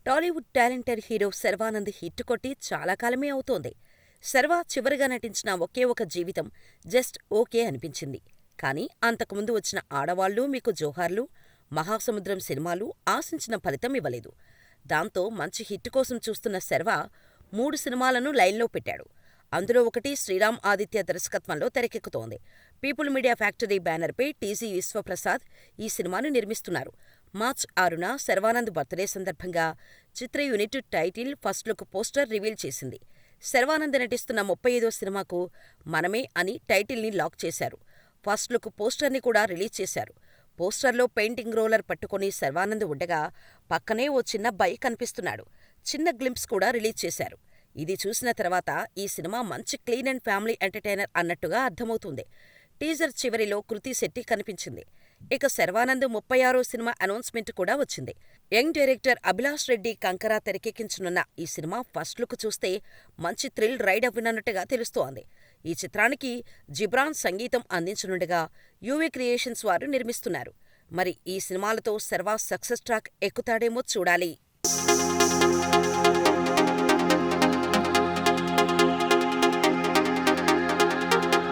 Tollywood talented hero Sharwanand hit కొట్టి చాలా కాలమే అవుతోంది. శర్వా చివరిగా నటించిన ఒకే ఒక జీవితం జస్ట్ ఓకే అనిపించింది. కానీ అంతకుముందు వచ్చిన ఆడవాళ్లు మీకు జోహార్లు, మహాసముద్రం సినిమాలు ఆశించిన ఫలితం ఇవ్వలేదు. దాంతో మంచి హిట్ కోసం చూస్తున్న శర్వా 3 సినిమాలను లైన్లో పెట్టాడు. అందులో ఒకటి శ్రీరామ్ ఆదిత్య దర్శకత్వంలో తెరకెక్కుతోంది. పీపుల్ మీడియా ఫ్యాక్టరీ బ్యానర్పై టీజీ విశ్వప్రసాద్ ఈ సినిమాను నిర్మిస్తున్నారు. మార్చ్ 6న శర్వానంద్ బర్త్డే సందర్భంగా చిత్ర unit title, first look poster reveal చేసింది. శర్వానంద్ నటిస్తున్న 35వ సినిమాకు మనమే అని టైటిల్ని లాక్ చేశారు. ఫస్ట్ లుక్ పోస్టర్ని కూడా రిలీజ్ చేశారు. పోస్టర్లో పెయింటింగ్ రోలర్ పట్టుకుని శర్వానంద్ ఉండగా పక్కనే ఓ చిన్న అబ్బాయి కనిపిస్తున్నాడు. చిన్న గ్లింప్స్ కూడా రిలీజ్ చేశారు. ఇది చూసిన తర్వాత ఈ సినిమా మంచి క్లీన్ అండ్ ఫ్యామిలీ ఎంటర్టైనర్ అన్నట్టుగా అర్థమవుతుంది. టీజర్ చివరిలో కృతి శెట్టి కనిపించింది. ఇక శర్వానంద్ 36వ సినిమా అనౌన్స్మెంట్ కూడా వచ్చింది. యంగ్ డైరెక్టర్ అభిలాష్ రెడ్డి కంకరా తెరకెక్కించనున్న ఈ సినిమా ఫస్ట్ లుక్ చూస్తే మంచి థ్రిల్ రైడ్ అవ్వనున్నట్టుగా తెలుస్తోంది. ఈ చిత్రానికి జిబ్రాన్ సంగీతం అందించనుండగా యూవీ క్రియేషన్స్ వారు నిర్మిస్తున్నారు. మరి ఈ సినిమాలతో శర్వా సక్సెస్ ట్రాక్ ఎక్కుతాడేమో చూడాలి.